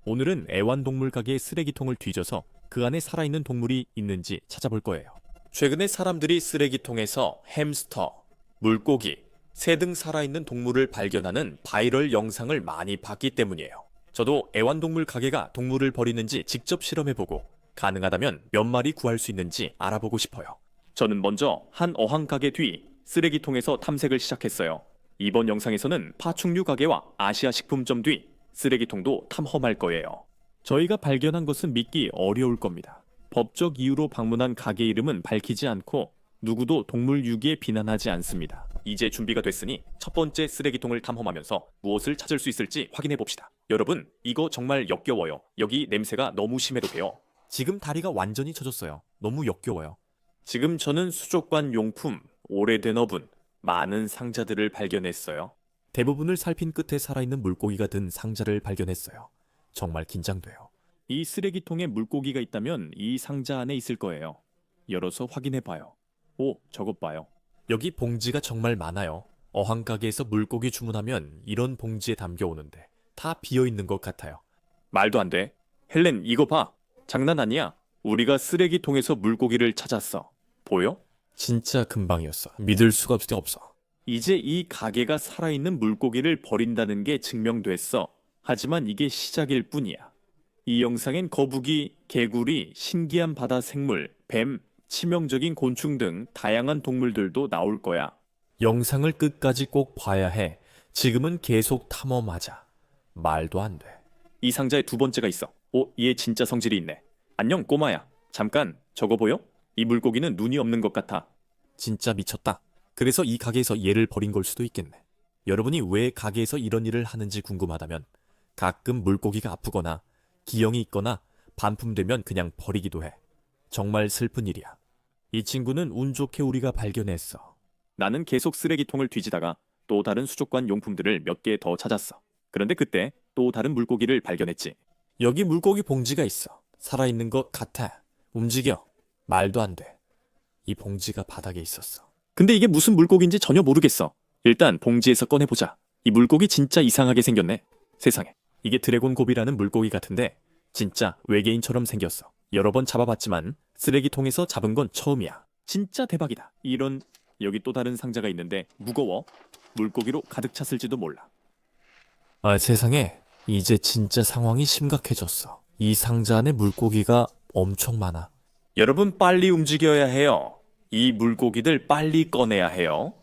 오늘은 애완동물 가게의 쓰레기통을 뒤져서 그 안에 살아있는 동물이 있는지 찾아볼 거예요. 최근에 사람들이 쓰레기통에서 햄스터, 물고기, 새 등 살아있는 동물을 발견하는 바이럴 영상을 많이 봤기 때문이에요. 저도 애완동물 가게가 동물을 버리는지 직접 실험해보고 가능하다면 몇 마리 구할 수 있는지 알아보고 싶어요. 저는 먼저 한 어항 가게 뒤 쓰레기통에서 탐색을 시작했어요. 이번 영상에서는 파충류 가게와 아시아 식품점 뒤 쓰레기통도 탐험할 거예요. 저희가 발견한 것은 믿기 어려울 겁니다. 법적 이유로 방문한 가게 이름은 밝히지 않고 누구도 동물 유기에 비난하지 않습니다. 이제 준비가 됐으니 첫 번째 쓰레기통을 탐험하면서 무엇을 찾을 수 있을지 확인해 봅시다. 여러분, 이거 정말 역겨워요. 여기 냄새가 너무 심해도 돼요. 지금 다리가 완전히 젖었어요. 너무 역겨워요. 지금 저는 수족관 용품, 오래된 어분, 많은 상자들을 발견했어요. 대부분을 살핀 끝에 살아있는 물고기가 든 상자를 발견했어요. 정말 긴장돼요. 이 쓰레기통에 물고기가 있다면 이 상자 안에 있을 거예요. 열어서 확인해봐요. 오, 저것 봐요. 여기 봉지가 정말 많아요. 어항 가게에서 물고기 주문하면 이런 봉지에 담겨오는데 다 비어있는 것 같아요. 말도 안 돼. 헬렌, 이거 봐. 장난 아니야. 우리가 쓰레기통에서 물고기를 찾았어. 보여? 진짜 금방이었어. 믿을 수가 없어. 이제 이 가게가 살아있는 물고기를 버린다는 게 증명됐어. 하지만 이게 시작일 뿐이야. 이 영상엔 거북이, 개구리, 신기한 바다 생물, 뱀, 치명적인 곤충 등 다양한 동물들도 나올 거야. 영상을 끝까지 꼭 봐야 해. 지금은 계속 탐험하자. 말도 안 돼. 이 상자에 두 번째가 있어. 오, 얘 진짜 성질이 있네. 안녕, 꼬마야. 잠깐, 저거 보여? 이 물고기는 눈이 없는 것 같아. 진짜 미쳤다. 그래서 이 가게에서 얘를 버린 걸 수도 있겠네. 여러분이 왜 가게에서 이런 일을 하는지 궁금하다면 가끔 물고기가 아프거나 기형이 있거나 반품되면 그냥 버리기도 해. 정말 슬픈 일이야. 이 친구는 운 좋게 우리가 발견했어. 나는 계속 쓰레기통을 뒤지다가 또 다른 수족관 용품들을 몇 개 더 찾았어. 그런데 그때 또 다른 물고기를 발견했지. 여기 물고기 봉지가 있어. 살아있는 것 같아. 움직여. 말도 안 돼. 이 봉지가 바닥에 있었어. 근데 이게 무슨 물고기인지 전혀 모르겠어. 일단 봉지에서 꺼내보자. 이 물고기 진짜 이상하게 생겼네. 세상에. 이게 드래곤 고비라는 물고기 같은데 진짜 외계인처럼 생겼어. 여러 번 잡아봤지만 쓰레기통에서 잡은 건 처음이야. 진짜 대박이다. 이런, 여기 또 다른 상자가 있는데 무거워. 물고기로 가득 찼을지도 몰라. 아, 세상에. 이제 진짜 상황이 심각해졌어. 이 상자 안에 물고기가 엄청 많아. 여러분, 빨리 움직여야 해요. 이 물고기들 빨리 꺼내야 해요.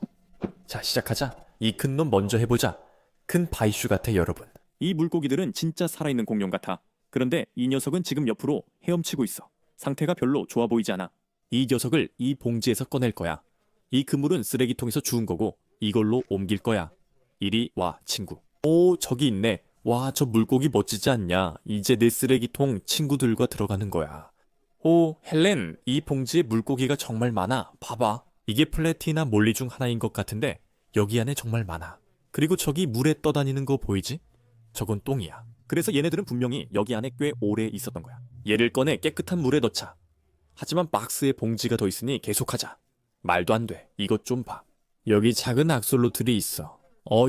자, 시작하자. 이 큰 놈 먼저 해보자. 큰 바이슈 같아, 여러분. 이 물고기들은 진짜 살아있는 공룡 같아. 그런데 이 녀석은 지금 옆으로 헤엄치고 있어. 상태가 별로 좋아 보이지 않아. 이 녀석을 이 봉지에서 꺼낼 거야. 이 그물은 쓰레기통에서 주운 거고 이걸로 옮길 거야. 이리 와, 친구. 오, 저기 있네. 와, 저 물고기 멋지지 않냐? 이제 내 쓰레기통 친구들과 들어가는 거야. 오, 헬렌, 이 봉지에 물고기가 정말 많아. 봐봐. 이게 플래티나 몰리 중 하나인 것 같은데 여기 안에 정말 많아. 그리고 저기 물에 떠다니는 거 보이지? 저건 똥이야. 그래서 얘네들은 분명히 여기 안에 꽤 오래 있었던 거야. 얘를 꺼내 깨끗한 물에 넣자. 하지만 박스에 봉지가 더 있으니 계속하자. 말도 안 돼. 이것 좀 봐. 여기 작은 악솔로틀이 있어.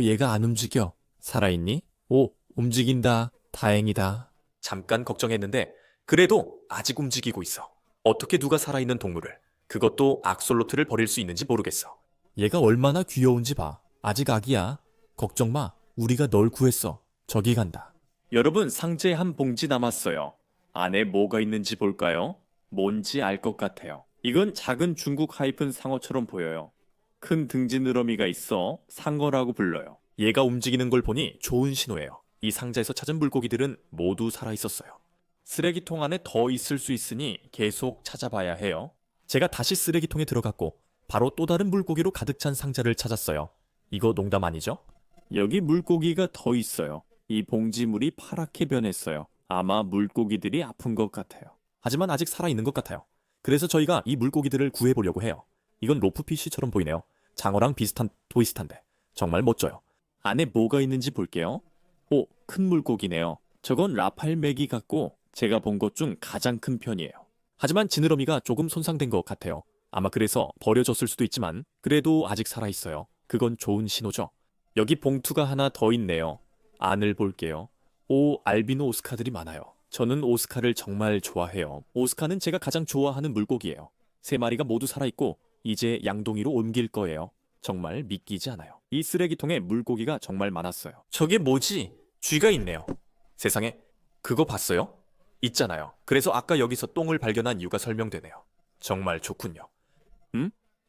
얘가 안 움직여. 살아있니? 오, 움직인다. 다행이다. 잠깐 걱정했는데 그래도 아직 움직이고 있어. 어떻게 누가 살아있는 동물을, 그것도 악솔로트를 버릴 수 있는지 모르겠어. 얘가 얼마나 귀여운지 봐. 아직 아기야. 걱정 마. 우리가 널 구했어. 저기 간다. 여러분, 상자에 한 봉지 남았어요. 안에 뭐가 있는지 볼까요? 뭔지 알 것 같아요. 이건 작은 중국 하이픈 상어처럼 보여요. 큰 등지느러미가 있어 상어라고 불러요. 얘가 움직이는 걸 보니 좋은 신호예요. 이 상자에서 찾은 물고기들은 모두 살아있었어요. 쓰레기통 안에 더 있을 수 있으니 계속 찾아봐야 해요. 제가 다시 쓰레기통에 들어갔고 바로 또 다른 물고기로 가득 찬 상자를 찾았어요. 이거 농담 아니죠? 여기 물고기가 더 있어요. 이 봉지물이 파랗게 변했어요. 아마 물고기들이 아픈 것 같아요. 하지만 아직 살아있는 것 같아요. 그래서 저희가 이 물고기들을 구해보려고 해요. 이건 로프피쉬처럼 보이네요. 장어랑 비슷한 토이스트한데 정말 멋져요. 안에 뭐가 있는지 볼게요. 오, 큰 물고기네요. 저건 라팔메기 같고 제가 본 것 중 가장 큰 편이에요. 하지만 지느러미가 조금 손상된 것 같아요. 아마 그래서 버려졌을 수도 있지만 그래도 아직 살아있어요. 그건 좋은 신호죠. 여기 봉투가 하나 더 있네요. 안을 볼게요. 오, 알비노 오스카들이 많아요. 저는 오스카를 정말 좋아해요. 오스카는 제가 가장 좋아하는 물고기예요. 세 마리가 모두 살아있고 이제 양동이로 옮길 거예요. 정말 믿기지 않아요. 이 쓰레기통에 물고기가 정말 많았어요. 저게 뭐지? 쥐가 있네요. 세상에, 그거 봤어요? 있잖아요. 그래서 아까 여기서 똥을 발견한 이유가 설명되네요. 정말 좋군요.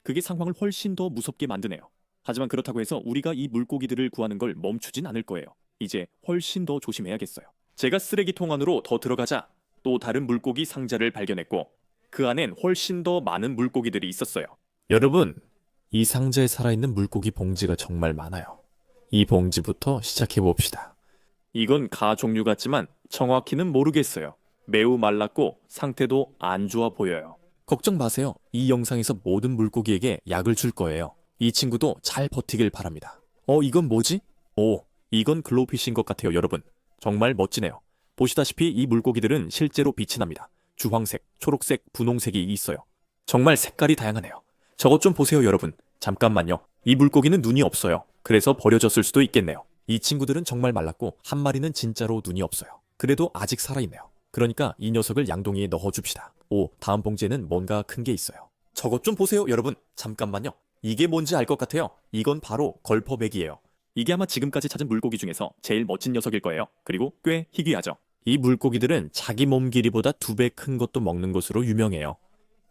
그게 상황을 훨씬 더 무섭게 만드네요. 하지만 그렇다고 해서 우리가 이 물고기들을 구하는 걸 멈추진 않을 거예요. 이제 훨씬 더 조심해야겠어요. 제가 쓰레기통 안으로 더 들어가자 또 다른 물고기 상자를 발견했고 그 안엔 훨씬 더 많은 물고기들이 있었어요. 여러분, 이 상자에 살아있는 물고기 봉지가 정말 많아요. 이 봉지부터 시작해봅시다. 이건 가 종류 같지만 정확히는 모르겠어요. 매우 말랐고 상태도 안 좋아 보여요. 걱정 마세요. 이 영상에서 모든 물고기에게 약을 줄 거예요. 이 친구도 잘 버티길 바랍니다. 이건 뭐지? 오, 이건 글로우피쉬인 것 같아요, 여러분. 정말 멋지네요. 보시다시피 이 물고기들은 실제로 빛이 납니다. 주황색, 초록색, 분홍색이 있어요. 정말 색깔이 다양하네요. 저것 좀 보세요, 여러분. 잠깐만요. 이 물고기는 눈이 없어요. 그래서 버려졌을 수도 있겠네요. 이 친구들은 정말 말랐고 한 마리는 진짜로 눈이 없어요. 그래도 아직 살아있네요. 그러니까 이 녀석을 양동이에 넣어줍시다. 오, 다음 봉지에는 뭔가 큰 게 있어요. 저것 좀 보세요, 여러분. 잠깐만요. 이게 뭔지 알 것 같아요. 이건 바로 걸퍼맥이에요. 이게 아마 지금까지 찾은 물고기 중에서 제일 멋진 녀석일 거예요. 그리고 꽤 희귀하죠. 이 물고기들은 자기 몸 길이보다 2배 큰 것도 먹는 것으로 유명해요.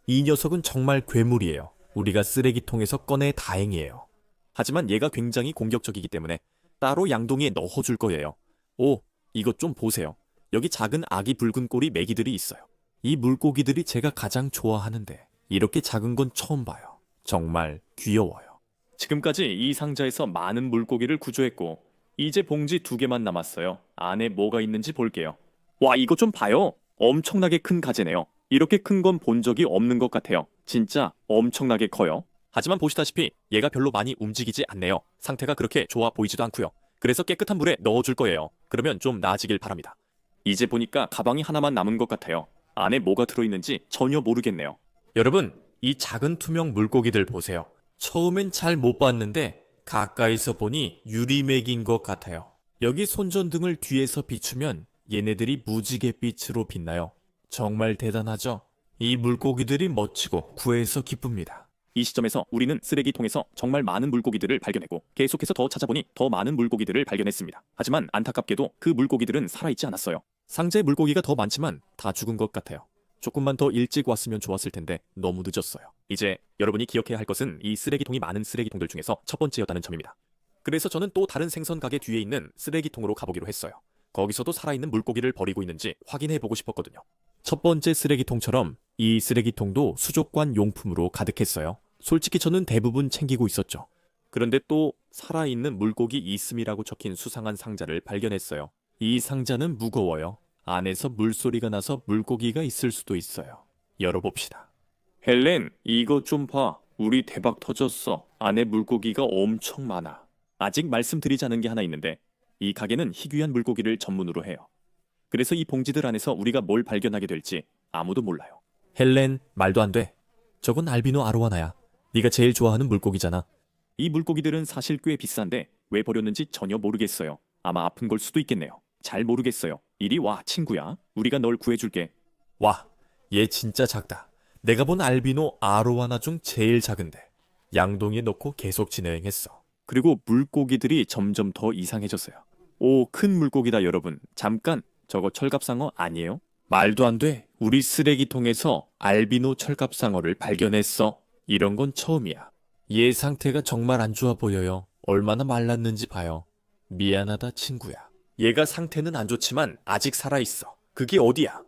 이 녀석은 정말 괴물이에요. 우리가 쓰레기통에서 꺼내 다행이에요. 하지만 얘가 굉장히 공격적이기 때문에 따로 양동이에 넣어줄 거예요. 오, 이것 좀 보세요. 여기 작은 아기 붉은 꼬리 메기들이 있어요. 이 물고기들이 제가 가장 좋아하는데 이렇게 작은 건 처음 봐요. 정말 귀여워요. 지금까지 이 상자에서 많은 물고기를 구조했고 이제 봉지 2개만 남았어요. 안에 뭐가 있는지 볼게요. 와, 이거 좀 봐요. 엄청나게 큰 가재네요. 이렇게 큰 건 본 적이 없는 것 같아요. 진짜 엄청나게 커요. 하지만 보시다시피 얘가 별로 많이 움직이지 않네요. 상태가 그렇게 좋아 보이지도 않고요. 그래서 깨끗한 물에 넣어줄 거예요. 그러면 좀 나아지길 바랍니다. 이제 보니까 가방이 하나만 남은 것 같아요. 안에 뭐가 들어있는지 전혀 모르겠네요. 여러분, 이 작은 투명 물고기들 보세요. 처음엔 잘 못 봤는데 가까이서 보니 유리맥인 것 같아요. 여기 손전등을 뒤에서 비추면 얘네들이 무지갯빛으로 빛나요. 정말 대단하죠? 이 물고기들이 멋지고 구해서 기쁩니다. 이 시점에서 우리는 쓰레기통에서 정말 많은 물고기들을 발견했고 계속해서 더 찾아보니 더 많은 물고기들을 발견했습니다. 하지만 안타깝게도 그 물고기들은 살아있지 않았어요. 상자에 물고기가 더 많지만 다 죽은 것 같아요. 조금만 더 일찍 왔으면 좋았을 텐데 너무 늦었어요. 이제 여러분이 기억해야 할 것은 이 쓰레기통이 많은 쓰레기통들 중에서 첫 번째였다는 점입니다. 그래서 저는 또 다른 생선 가게 뒤에 있는 쓰레기통으로 가보기로 했어요. 거기서도 살아있는 물고기를 버리고 있는지 확인해보고 싶었거든요. 첫 번째 쓰레기통처럼 이 쓰레기통도 수족관 용품으로 가득했어요. 솔직히 저는 대부분 챙기고 있었죠. 그런데 또 살아있는 물고기 있음이라고 적힌 수상한 상자를 발견했어요. 이 상자는 무거워요. 안에서 물소리가 나서 물고기가 있을 수도 있어요. 열어봅시다. 헬렌, 이거 좀 봐. 우리 대박 터졌어. 안에 물고기가 엄청 많아. 아직 말씀드리지 않은 게 하나 있는데 이 가게는 희귀한 물고기를 전문으로 해요. 그래서 이 봉지들 안에서 우리가 뭘 발견하게 될지 아무도 몰라요. 헬렌, 말도 안 돼. 저건 알비노 아로와나야. 네가 제일 좋아하는 물고기잖아. 이 물고기들은 사실 꽤 비싼데 왜 버렸는지 전혀 모르겠어요. 아마 아픈 걸 수도 있겠네요. 잘 모르겠어요. 이리 와, 친구야. 우리가 널 구해줄게. 와, 얘 진짜 작다. 내가 본 알비노 아로와나 중 제일 작은데. 양동이에 넣고 계속 진행했어. 그리고 물고기들이 점점 더 이상해졌어요. 오, 큰 물고기다 여러분. 잠깐, 저거 철갑상어 아니에요? 말도 안 돼. 우리 쓰레기통에서 알비노 철갑상어를 발견했어. 이런 건 처음이야. 얘 상태가 정말 안 좋아 보여요. 얼마나 말랐는지 봐요. 미안하다 친구야. 얘가 상태는 안 좋지만 아직 살아있어. 그게 어디야?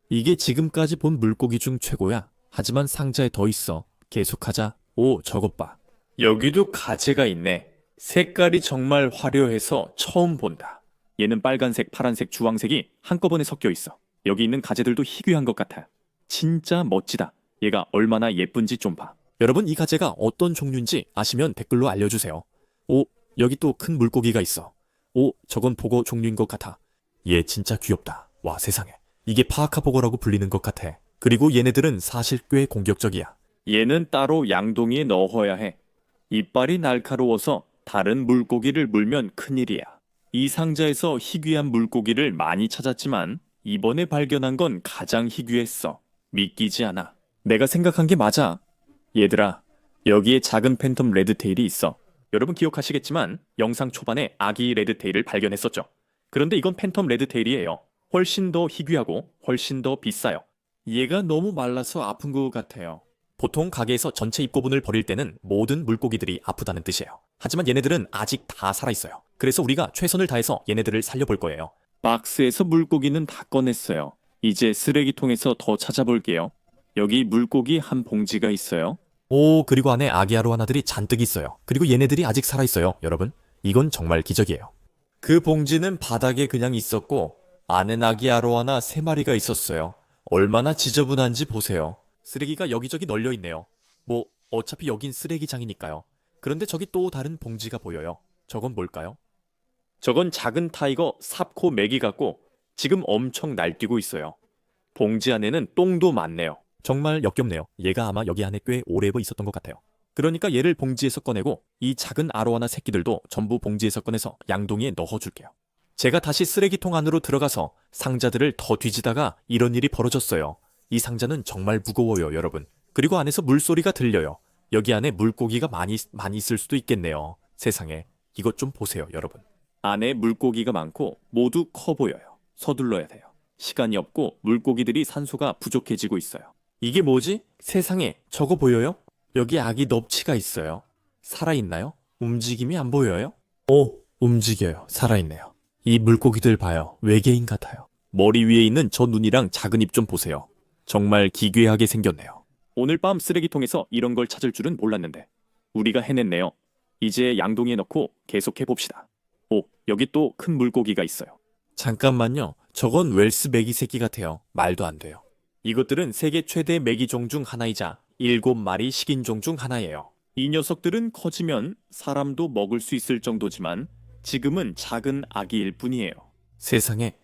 이게 지금까지 본 물고기 중 최고야. 하지만 상자에 더 있어. 계속하자. 오, 저것 봐. 여기도 가재가 있네. 색깔이 정말 화려해서 처음 본다. 얘는 빨간색, 파란색, 주황색이 한꺼번에 섞여 있어. 여기 있는 가재들도 희귀한 것 같아. 진짜 멋지다. 얘가 얼마나 예쁜지 좀 봐. 여러분, 이 가재가 어떤 종류인지 아시면 댓글로 알려주세요. 오, 여기 또 큰 물고기가 있어. 오, 저건 보고 종류인 것 같아. 얘 진짜 귀엽다. 와, 세상에. 이게 파아카보고라고 불리는 것 같아. 그리고 얘네들은 사실 꽤 공격적이야. 얘는 따로 양동이에 넣어야 해. 이빨이 날카로워서 다른 물고기를 물면 큰일이야. 이 상자에서 희귀한 물고기를 많이 찾았지만 이번에 발견한 건 가장 희귀했어. 믿기지 않아. 내가 생각한 게 맞아. 얘들아, 여기에 작은 팬텀 레드테일이 있어. 여러분 기억하시겠지만 영상 초반에 아기 레드테일을 발견했었죠. 그런데 이건 팬텀 레드테일이에요. 훨씬 더 희귀하고 훨씬 더 비싸요. 얘가 너무 말라서 아픈 것 같아요. 보통 가게에서 전체 입고분을 버릴 때는 모든 물고기들이 아프다는 뜻이에요. 하지만 얘네들은 아직 다 살아있어요. 그래서 우리가 최선을 다해서 얘네들을 살려볼 거예요. 박스에서 물고기는 다 꺼냈어요. 이제 쓰레기통에서 더 찾아볼게요. 여기 물고기 한 봉지가 있어요. 오, 그리고 안에 아기 아로하나들이 잔뜩 있어요. 그리고 얘네들이 아직 살아있어요, 여러분. 이건 정말 기적이에요. 그 봉지는 바닥에 그냥 있었고 안에 아기 아로하나 3마리가 있었어요. 얼마나 지저분한지 보세요. 쓰레기가 여기저기 널려 있네요. 뭐 어차피 여긴 쓰레기장이니까요. 그런데 저기 또 다른 봉지가 보여요. 저건 뭘까요? 저건 작은 타이거 삽코 메기 같고 지금 엄청 날뛰고 있어요. 봉지 안에는 똥도 많네요. 정말 역겹네요. 얘가 아마 여기 안에 꽤 오래 있었던 것 같아요. 그러니까 얘를 봉지에서 꺼내고 이 작은 아로하나 새끼들도 전부 봉지에서 꺼내서 양동이에 넣어줄게요. 제가 다시 쓰레기통 안으로 들어가서 상자들을 더 뒤지다가 이런 일이 벌어졌어요. 이 상자는 정말 무거워요, 여러분. 그리고 안에서 물소리가 들려요. 여기 안에 물고기가 많이 있을 수도 있겠네요. 세상에. 이것 좀 보세요, 여러분. 안에 물고기가 많고 모두 커 보여요. 서둘러야 돼요. 시간이 없고 물고기들이 산소가 부족해지고 있어요. 이게 뭐지? 세상에, 저거 보여요? 여기 아기 넙치가 있어요. 살아있나요? 움직임이 안 보여요? 오, 움직여요. 살아있네요. 이 물고기들 봐요. 외계인 같아요. 머리 위에 있는 저 눈이랑 작은 입 좀 보세요. 정말 기괴하게 생겼네요. 오늘 밤 쓰레기통에서 이런 걸 찾을 줄은 몰랐는데 우리가 해냈네요. 이제 양동이에 넣고 계속해 봅시다. 오, 여기 또 큰 물고기가 있어요. 잠깐만요. 저건 웰스 메기 새끼 같아요. 말도 안 돼요. 이것들은 세계 최대 메기종 중 하나이자 7마리 식인종 중 하나예요. 이 녀석들은 커지면 사람도 먹을 수 있을 정도지만 지금은 작은 아기일 뿐이에요. 세상에,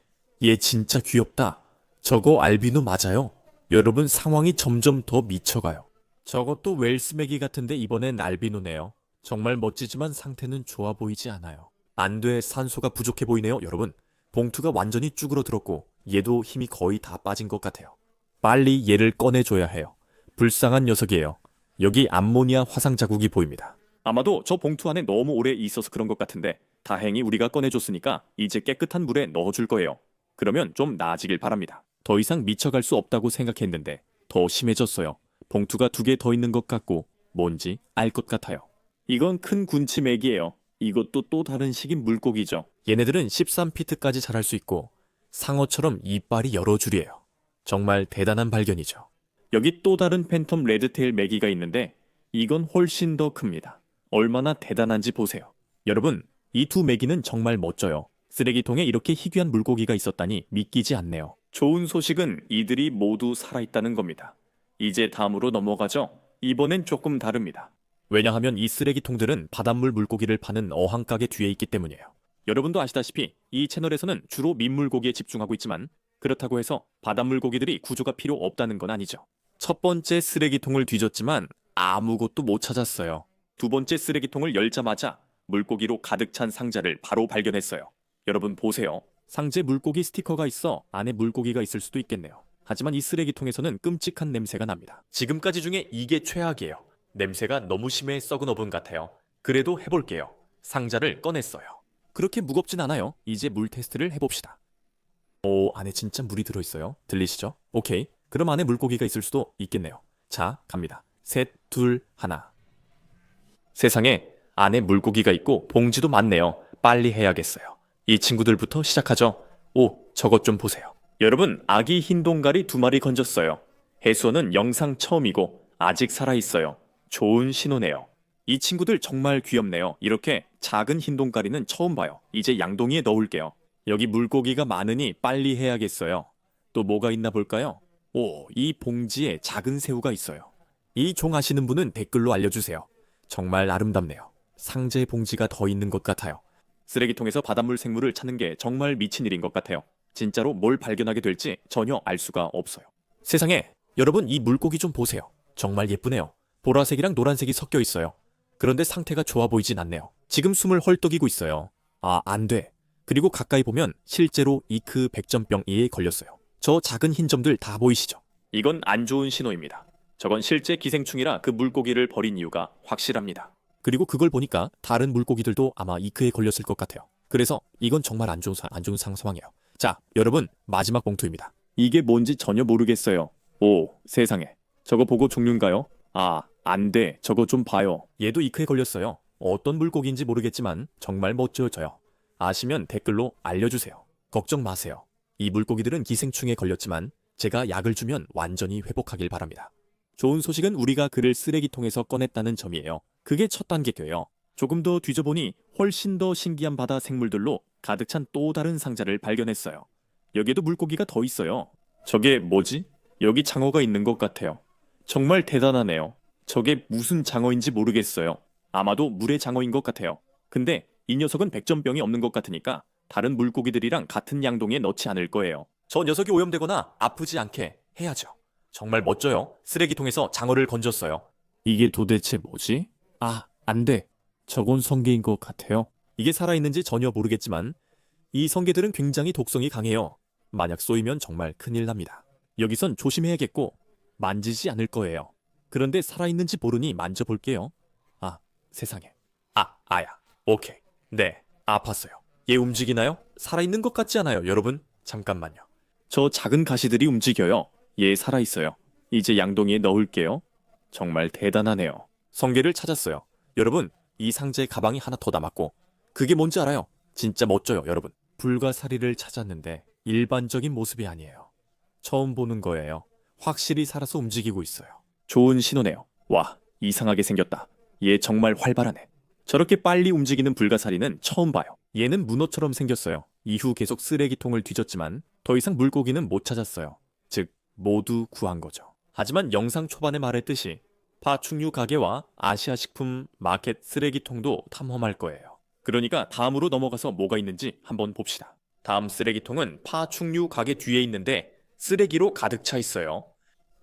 얘 진짜 귀엽다. 저거 알비노 맞아요? 여러분, 상황이 점점 더 미쳐가요. 저것도 웰스 메기 같은데 이번엔 알비노네요. 정말 멋지지만 상태는 좋아 보이지 않아요. 안 돼, 산소가 부족해 보이네요, 여러분. 봉투가 완전히 쭈그러들었고 얘도 힘이 거의 다 빠진 것 같아요. 빨리 얘를 꺼내줘야 해요. 불쌍한 녀석이에요. 여기 암모니아 화상 자국이 보입니다. 아마도 저 봉투 안에 너무 오래 있어서 그런 것 같은데 다행히 우리가 꺼내줬으니까 이제 깨끗한 물에 넣어줄 거예요. 그러면 좀 나아지길 바랍니다. 더 이상 미쳐갈 수 없다고 생각했는데 더 심해졌어요. 봉투가 2개 더 있는 것 같고 뭔지 알 것 같아요. 이건 큰 군치 메기예요. 이것도 또 다른 식인 물고기죠. 얘네들은 13피트까지 자랄 수 있고 상어처럼 이빨이 여러 줄이에요. 정말 대단한 발견이죠. 여기 또 다른 팬텀 레드테일 메기가 있는데 이건 훨씬 더 큽니다. 얼마나 대단한지 보세요. 여러분, 이 두 메기는 정말 멋져요. 쓰레기통에 이렇게 희귀한 물고기가 있었다니 믿기지 않네요. 좋은 소식은 이들이 모두 살아있다는 겁니다. 이제 다음으로 넘어가죠. 이번엔 조금 다릅니다. 왜냐하면 이 쓰레기통들은 바닷물 물고기를 파는 어항가게 뒤에 있기 때문이에요. 여러분도 아시다시피 이 채널에서는 주로 민물고기에 집중하고 있지만 그렇다고 해서 바닷물고기들이 구조가 필요 없다는 건 아니죠. 첫 번째 쓰레기통을 뒤졌지만 아무것도 못 찾았어요. 두 번째 쓰레기통을 열자마자 물고기로 가득 찬 상자를 바로 발견했어요. 여러분 보세요. 상자에 물고기 스티커가 있어 안에 물고기가 있을 수도 있겠네요. 하지만 이 쓰레기통에서는 끔찍한 냄새가 납니다. 지금까지 중에 이게 최악이에요. 냄새가 너무 심해 썩은 어분 같아요. 그래도 해볼게요. 상자를 꺼냈어요. 그렇게 무겁진 않아요. 이제 물 테스트를 해봅시다. 오, 안에 진짜 물이 들어있어요. 들리시죠? 오케이. 그럼 안에 물고기가 있을 수도 있겠네요. 자, 갑니다. 셋, 둘, 하나. 세상에, 안에 물고기가 있고 봉지도 많네요. 빨리 해야겠어요. 이 친구들부터 시작하죠. 오, 저것 좀 보세요. 여러분, 아기 흰동가리 2마리 건졌어요. 해수원은 영상 처음이고 아직 살아있어요. 좋은 신호네요. 이 친구들 정말 귀엽네요. 이렇게 작은 흰동가리는 처음 봐요. 이제 양동이에 넣을게요. 여기 물고기가 많으니 빨리 해야겠어요. 또 뭐가 있나 볼까요? 오, 이 봉지에 작은 새우가 있어요. 이 종 아시는 분은 댓글로 알려주세요. 정말 아름답네요. 상자에 봉지가 더 있는 것 같아요. 쓰레기통에서 바닷물 생물을 찾는 게 정말 미친 일인 것 같아요. 진짜로 뭘 발견하게 될지 전혀 알 수가 없어요. 세상에, 여러분 이 물고기 좀 보세요. 정말 예쁘네요. 보라색이랑 노란색이 섞여 있어요. 그런데 상태가 좋아 보이진 않네요. 지금 숨을 헐떡이고 있어요. 아, 안 돼. 그리고 가까이 보면 실제로 이크 백전병이에 걸렸어요. 저 작은 흰 점들 다 보이시죠? 이건 안 좋은 신호입니다. 저건 실제 기생충이라 그 물고기를 버린 이유가 확실합니다. 그리고 그걸 보니까 다른 물고기들도 아마 이크에 걸렸을 것 같아요. 그래서 이건 정말 안 좋은 상황이에요. 자, 여러분 마지막 봉투입니다. 이게 뭔지 전혀 모르겠어요. 오, 세상에. 저거 보고 종류인가요? 아, 안 돼. 저거 좀 봐요. 얘도 이크에 걸렸어요. 어떤 물고기인지 모르겠지만 정말 멋져져요. 아시면 댓글로 알려주세요. 걱정 마세요. 이 물고기들은 기생충에 걸렸지만 제가 약을 주면 완전히 회복하길 바랍니다. 좋은 소식은 우리가 그를 쓰레기통에서 꺼냈다는 점이에요. 그게 첫 단계고요. 조금 더 뒤져보니 훨씬 더 신기한 바다 생물들로 가득 찬 또 다른 상자를 발견했어요. 여기에도 물고기가 더 있어요. 저게 뭐지? 여기 장어가 있는 것 같아요. 정말 대단하네요. 저게 무슨 장어인지 모르겠어요. 아마도 물의 장어인 것 같아요. 근데 이 녀석은 백전병이 없는 것 같으니까 다른 물고기들이랑 같은 양동이에 넣지 않을 거예요. 저 녀석이 오염되거나 아프지 않게 해야죠. 정말 멋져요. 쓰레기통에서 장어를 건졌어요. 이게 도대체 뭐지? 아, 안 돼. 저건 성게인 것 같아요. 이게 살아있는지 전혀 모르겠지만 이 성게들은 굉장히 독성이 강해요. 만약 쏘이면 정말 큰일 납니다. 여기선 조심해야겠고 만지지 않을 거예요. 그런데 살아있는지 모르니 만져볼게요. 아, 세상에. 아야. 오케이. 네, 아팠어요. 얘 움직이나요? 살아있는 것 같지 않아요, 여러분? 잠깐만요. 저 작은 가시들이 움직여요. 얘 살아있어요. 이제 양동이에 넣을게요. 정말 대단하네요. 성게를 찾았어요. 여러분, 이 상자에 가방이 하나 더 남았고 그게 뭔지 알아요? 진짜 멋져요, 여러분. 불가사리를 찾았는데 일반적인 모습이 아니에요. 처음 보는 거예요. 확실히 살아서 움직이고 있어요. 좋은 신호네요. 와, 이상하게 생겼다. 얘 정말 활발하네. 저렇게 빨리 움직이는 불가사리는 처음 봐요. 얘는 문어처럼 생겼어요. 이후 계속 쓰레기통을 뒤졌지만 더 이상 물고기는 못 찾았어요. 즉, 모두 구한 거죠. 하지만 영상 초반에 말했듯이 파충류 가게와 아시아 식품 마켓 쓰레기통도 탐험할 거예요. 그러니까 다음으로 넘어가서 뭐가 있는지 한번 봅시다. 다음 쓰레기통은 파충류 가게 뒤에 있는데 쓰레기로 가득 차 있어요.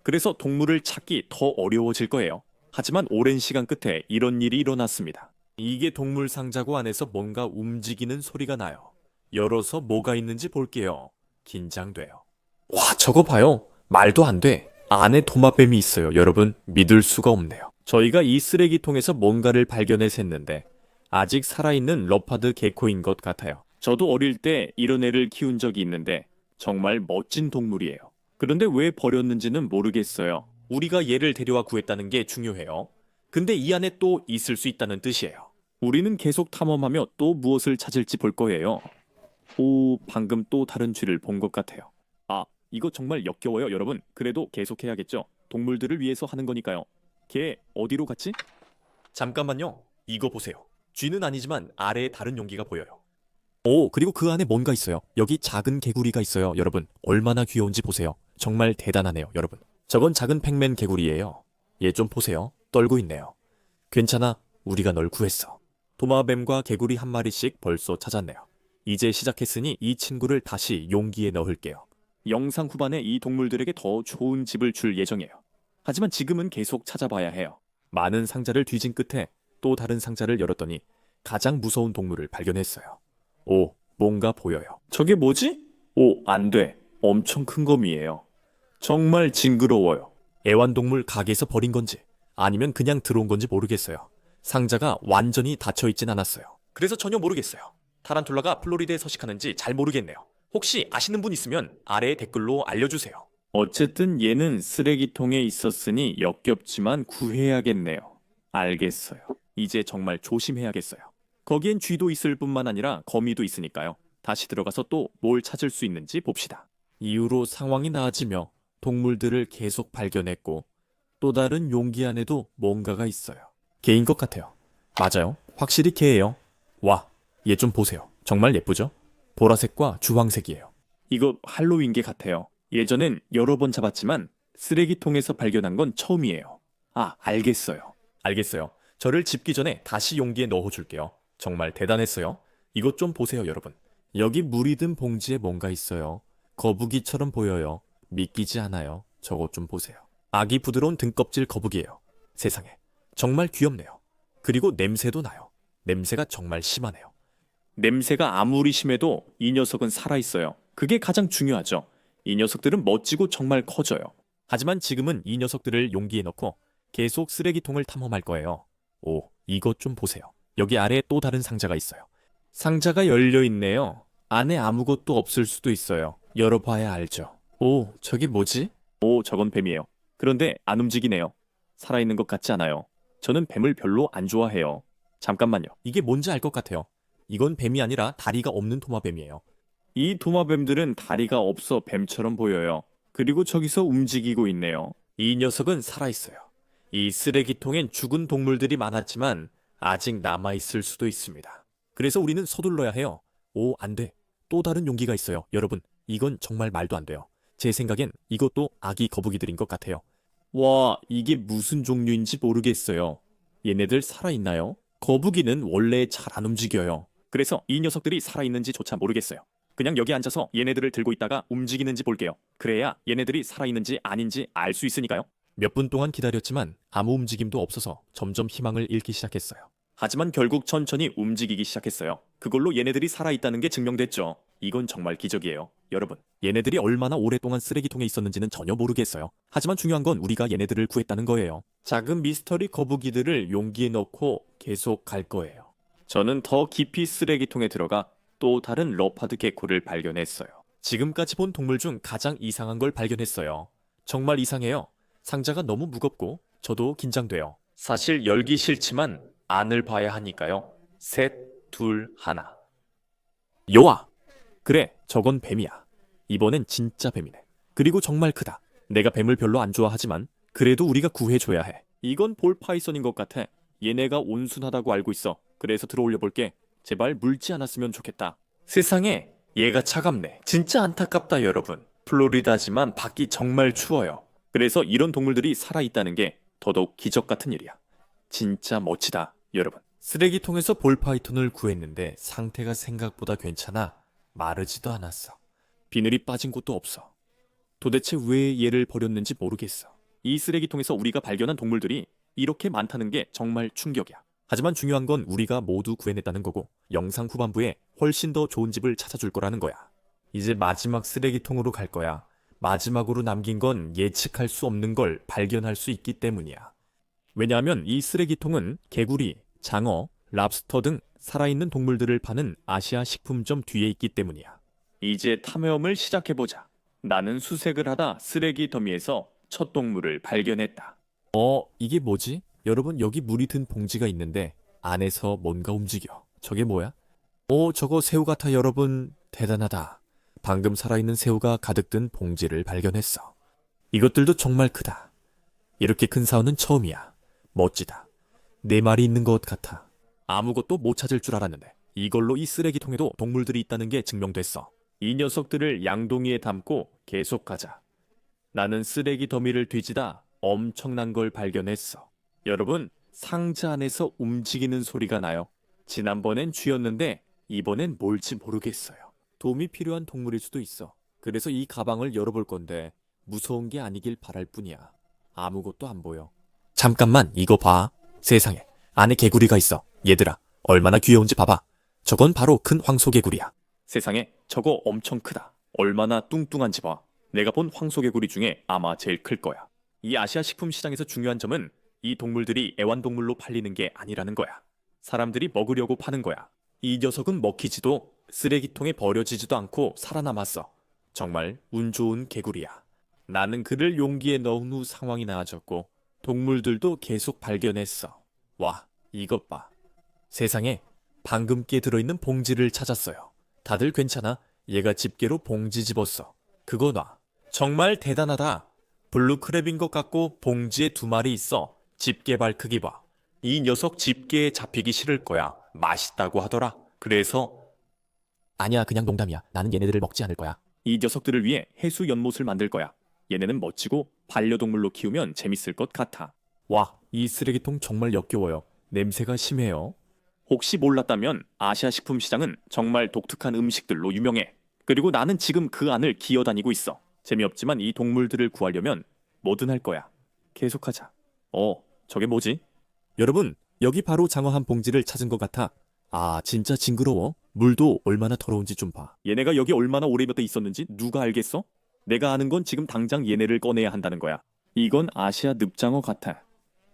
그래서 동물을 찾기 더 어려워질 거예요. 하지만 오랜 시간 끝에 이런 일이 일어났습니다. 이게 동물 상자고 안에서 뭔가 움직이는 소리가 나요. 열어서 뭐가 있는지 볼게요. 긴장돼요. 와, 저거 봐요. 말도 안 돼. 안에 도마뱀이 있어요. 여러분, 믿을 수가 없네요. 저희가 이 쓰레기통에서 뭔가를 발견했었는데 아직 살아있는 러파드 개코인 것 같아요. 저도 어릴 때 이런 애를 키운 적이 있는데 정말 멋진 동물이에요. 그런데 왜 버렸는지는 모르겠어요. 우리가 얘를 데려와 구했다는 게 중요해요. 근데 이 안에 또 있을 수 있다는 뜻이에요. 우리는 계속 탐험하며 또 무엇을 찾을지 볼 거예요. 오, 방금 또 다른 쥐를 본 것 같아요. 아, 이거 정말 역겨워요, 여러분. 그래도 계속해야겠죠. 동물들을 위해서 하는 거니까요. 걔 어디로 갔지? 잠깐만요. 이거 보세요. 쥐는 아니지만 아래에 다른 용기가 보여요. 오, 그리고 그 안에 뭔가 있어요. 여기 작은 개구리가 있어요, 여러분. 얼마나 귀여운지 보세요. 정말 대단하네요, 여러분. 저건 작은 팩맨 개구리예요. 얘 좀 보세요. 떨고 있네요. 괜찮아. 우리가 널 구했어. 도마뱀과 개구리 한 마리씩 벌써 찾았네요. 이제 시작했으니 이 친구를 다시 용기에 넣을게요. 영상 후반에 이 동물들에게 더 좋은 집을 줄 예정이에요. 하지만 지금은 계속 찾아봐야 해요. 많은 상자를 뒤진 끝에 또 다른 상자를 열었더니 가장 무서운 동물을 발견했어요. 오, 뭔가 보여요. 저게 뭐지? 오, 안 돼. 엄청 큰 거미예요. 정말 징그러워요. 애완동물 가게에서 버린 건지 아니면 그냥 들어온 건지 모르겠어요. 상자가 완전히 닫혀있진 않았어요. 그래서 전혀 모르겠어요. 타란툴라가 플로리다에 서식하는지 잘 모르겠네요. 혹시 아시는 분 있으면 아래에 댓글로 알려주세요. 어쨌든 얘는 쓰레기통에 있었으니 역겹지만 구해야겠네요. 알겠어요. 이제 정말 조심해야겠어요. 거기엔 쥐도 있을 뿐만 아니라 거미도 있으니까요. 다시 들어가서 또 뭘 찾을 수 있는지 봅시다. 이후로 상황이 나아지며 동물들을 계속 발견했고 또 다른 용기 안에도 뭔가가 있어요. 개인 것 같아요. 맞아요. 확실히 개예요. 와, 얘 좀 보세요. 정말 예쁘죠? 보라색과 주황색이에요. 이거 할로윈 개 같아요. 예전엔 여러 번 잡았지만 쓰레기통에서 발견한 건 처음이에요. 아, 알겠어요. 알겠어요. 저를 집기 전에 다시 용기에 넣어줄게요. 정말 대단했어요. 이것 좀 보세요, 여러분. 여기 물이 든 봉지에 뭔가 있어요. 거북이처럼 보여요. 믿기지 않아요. 저것 좀 보세요. 아기 부드러운 등껍질 거북이에요. 세상에. 정말 귀엽네요. 그리고 냄새도 나요. 냄새가 정말 심하네요. 냄새가 아무리 심해도 이 녀석은 살아있어요. 그게 가장 중요하죠. 이 녀석들은 멋지고 정말 커져요. 하지만 지금은 이 녀석들을 용기에 넣고 계속 쓰레기통을 탐험할 거예요. 오, 이것 좀 보세요. 여기 아래에 또 다른 상자가 있어요. 상자가 열려 있네요. 안에 아무것도 없을 수도 있어요. 열어봐야 알죠. 오, 저게 뭐지? 오, 저건 뱀이에요. 그런데 안 움직이네요. 살아있는 것 같지 않아요. 저는 뱀을 별로 안 좋아해요. 잠깐만요. 이게 뭔지 알 것 같아요. 이건 뱀이 아니라 다리가 없는 도마뱀이에요. 이 도마뱀들은 다리가 없어 뱀처럼 보여요. 그리고 저기서 움직이고 있네요. 이 녀석은 살아있어요. 이 쓰레기통엔 죽은 동물들이 많았지만 아직 남아있을 수도 있습니다. 그래서 우리는 서둘러야 해요. 오, 안 돼. 또 다른 용기가 있어요. 여러분, 이건 정말 말도 안 돼요. 제 생각엔 이것도 아기 거북이들인 것 같아요. 와, 이게 무슨 종류인지 모르겠어요. 얘네들 살아있나요? 거북이는 원래 잘 안 움직여요. 그래서 이 녀석들이 살아있는지조차 모르겠어요. 그냥 여기 앉아서 얘네들을 들고 있다가 움직이는지 볼게요. 그래야 얘네들이 살아있는지 아닌지 알 수 있으니까요. 몇 분 동안 기다렸지만 아무 움직임도 없어서 점점 희망을 잃기 시작했어요. 하지만 결국 천천히 움직이기 시작했어요. 그걸로 얘네들이 살아있다는 게 증명됐죠. 이건 정말 기적이에요. 여러분, 얘네들이 얼마나 오랫동안 쓰레기통에 있었는지는 전혀 모르겠어요. 하지만 중요한 건 우리가 얘네들을 구했다는 거예요. 작은 미스터리 거북이들을 용기에 넣고 계속 갈 거예요. 저는 더 깊이 쓰레기통에 들어가 또 다른 러파드 개코를 발견했어요. 지금까지 본 동물 중 가장 이상한 걸 발견했어요. 정말 이상해요. 상자가 너무 무겁고 저도 긴장돼요. 사실 열기 싫지만 안을 봐야 하니까요. 셋, 둘, 하나. 요아! 그래, 저건 뱀이야. 이번엔 진짜 뱀이네. 그리고 정말 크다. 내가 뱀을 별로 안 좋아하지만 그래도 우리가 구해줘야 해. 이건 볼파이썬인 것 같아. 얘네가 온순하다고 알고 있어. 그래서 들어올려 볼게. 제발 물지 않았으면 좋겠다. 세상에, 얘가 차갑네. 진짜 안타깝다, 여러분. 플로리다지만 밖이 정말 추워요. 그래서 이런 동물들이 살아있다는 게 더더욱 기적 같은 일이야. 진짜 멋지다, 여러분. 쓰레기통에서 볼파이톤을 구했는데 상태가 생각보다 괜찮아. 마르지도 않았어. 비늘이 빠진 곳도 없어. 도대체 왜 얘를 버렸는지 모르겠어. 이 쓰레기통에서 우리가 발견한 동물들이 이렇게 많다는 게 정말 충격이야. 하지만 중요한 건 우리가 모두 구해냈다는 거고 영상 후반부에 훨씬 더 좋은 집을 찾아줄 거라는 거야. 이제 마지막 쓰레기통으로 갈 거야. 마지막으로 남긴 건 예측할 수 없는 걸 발견할 수 있기 때문이야. 왜냐하면 이 쓰레기통은 개구리, 장어, 랍스터 등 살아있는 동물들을 파는 아시아 식품점 뒤에 있기 때문이야. 이제 탐험을 시작해보자. 나는 수색을 하다 쓰레기 더미에서 첫 동물을 발견했다. 이게 뭐지? 여러분, 여기 물이 든 봉지가 있는데 안에서 뭔가 움직여. 저게 뭐야? 저거 새우 같아. 여러분, 대단하다. 방금 살아있는 새우가 가득 든 봉지를 발견했어. 이것들도 정말 크다. 이렇게 큰 사원은 처음이야. 멋지다. 네 마리 있는 것 같아. 아무것도 못 찾을 줄 알았는데 이걸로 이 쓰레기통에도 동물들이 있다는 게 증명됐어. 이 녀석들을 양동이에 담고 계속 가자. 나는 쓰레기 더미를 뒤지다 엄청난 걸 발견했어. 여러분, 상자 안에서 움직이는 소리가 나요. 지난번엔 쥐였는데 이번엔 뭘지 모르겠어요. 도움이 필요한 동물일 수도 있어. 그래서 이 가방을 열어볼 건데 무서운 게 아니길 바랄 뿐이야. 아무것도 안 보여. 잠깐만, 이거 봐. 세상에, 안에 개구리가 있어. 얘들아, 얼마나 귀여운지 봐봐. 저건 바로 큰 황소개구리야. 세상에, 저거 엄청 크다. 얼마나 뚱뚱한지 봐. 내가 본 황소개구리 중에 아마 제일 클 거야. 이 아시아 식품 시장에서 중요한 점은 이 동물들이 애완동물로 팔리는 게 아니라는 거야. 사람들이 먹으려고 파는 거야. 이 녀석은 먹히지도 쓰레기통에 버려지지도 않고 살아남았어. 정말 운 좋은 개구리야. 나는 그를 용기에 넣은 후 상황이 나아졌고 동물들도 계속 발견했어. 와, 이것 봐. 세상에, 방금 깨 들어있는 봉지를 찾았어요. 다들 괜찮아? 얘가 집게로 봉지 집었어. 그거 놔. 정말 대단하다. 블루크랩인 것 같고 봉지에 2마리 있어. 집게발 크기 봐. 이 녀석 집게에 잡히기 싫을 거야. 맛있다고 하더라. 그래서 아니야, 그냥 농담이야. 나는 얘네들을 먹지 않을 거야. 이 녀석들을 위해 해수 연못을 만들 거야. 얘네는 멋지고 반려동물로 키우면 재밌을 것 같아. 와, 이 쓰레기통 정말 역겨워요. 냄새가 심해요. 혹시 몰랐다면 아시아 식품 시장은 정말 독특한 음식들로 유명해. 그리고 나는 지금 그 안을 기어다니고 있어. 재미없지만 이 동물들을 구하려면 뭐든 할 거야. 계속하자. 저게 뭐지? 여러분, 여기 바로 장어 한 봉지를 찾은 것 같아. 아, 진짜 징그러워. 물도 얼마나 더러운지 좀 봐. 얘네가 여기 얼마나 오래부터 있었는지 누가 알겠어? 내가 아는 건 지금 당장 얘네를 꺼내야 한다는 거야. 이건 아시아 늪장어 같아.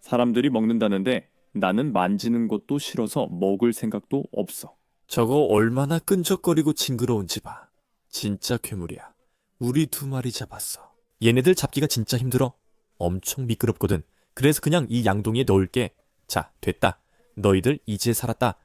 사람들이 먹는다는데 나는 만지는 것도 싫어서 먹을 생각도 없어. 저거 얼마나 끈적거리고 징그러운지 봐. 진짜 괴물이야. 우리 2마리 잡았어. 얘네들 잡기가 진짜 힘들어. 엄청 미끄럽거든. 그래서 그냥 이 양동이에 넣을게. 자, 됐다. 너희들 이제 살았다.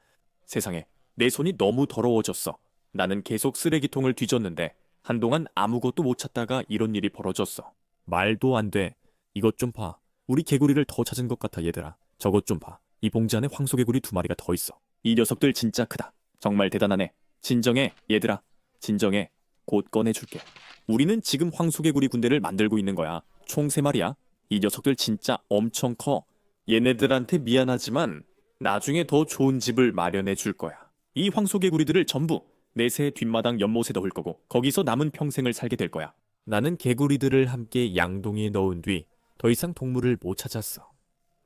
세상에, 내 손이 너무 더러워졌어. 나는 계속 쓰레기통을 뒤졌는데 한동안 아무것도 못 찾다가 이런 일이 벌어졌어. 말도 안 돼. 이것 좀 봐. 우리 개구리를 더 찾은 것 같아, 얘들아. 저것 좀 봐. 이 봉지 안에 황소개구리 2마리가 더 있어. 이 녀석들 진짜 크다. 정말 대단하네. 진정해, 얘들아. 진정해. 곧 꺼내줄게. 우리는 지금 황소개구리 군대를 만들고 있는 거야. 총 3마리야. 이 녀석들 진짜 엄청 커. 얘네들한테 미안하지만 나중에 더 좋은 집을 마련해 줄 거야. 이 황소개구리들을 전부 내 새 뒷마당 연못에 넣을 거고 거기서 남은 평생을 살게 될 거야. 나는 개구리들을 함께 양동이에 넣은 뒤 더 이상 동물을 못 찾았어.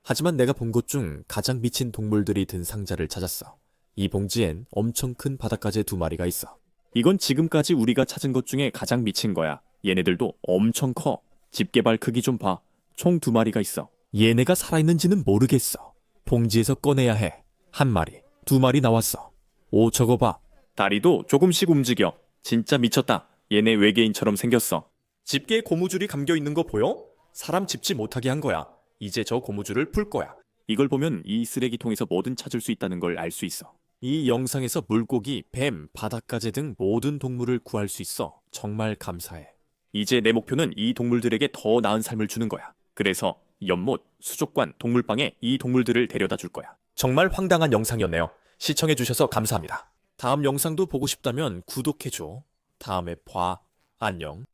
하지만 내가 본 것 중 가장 미친 동물들이 든 상자를 찾았어. 이 봉지엔 엄청 큰 바닷가재 2마리가 있어. 이건 지금까지 우리가 찾은 것 중에 가장 미친 거야. 얘네들도 엄청 커. 집게발 크기 좀 봐. 총 2마리가 있어. 얘네가 살아있는지는 모르겠어. 봉지에서 꺼내야 해. 1마리, 2마리 나왔어. 오, 저거 봐. 다리도 조금씩 움직여. 진짜 미쳤다. 얘네 외계인처럼 생겼어. 집게에 고무줄이 감겨 있는 거 보여? 사람 짚지 못하게 한 거야. 이제 저 고무줄을 풀 거야. 이걸 보면 이 쓰레기통에서 뭐든 찾을 수 있다는 걸 알 수 있어. 이 영상에서 물고기, 뱀, 바닷가재 등 모든 동물을 구할 수 있어. 정말 감사해. 이제 내 목표는 이 동물들에게 더 나은 삶을 주는 거야. 그래서 연못, 수족관, 동물방에 이 동물들을 데려다 줄 거야. 정말 황당한 영상이었네요. 시청해주셔서 감사합니다. 다음 영상도 보고 싶다면 구독해줘. 다음에 봐. 안녕.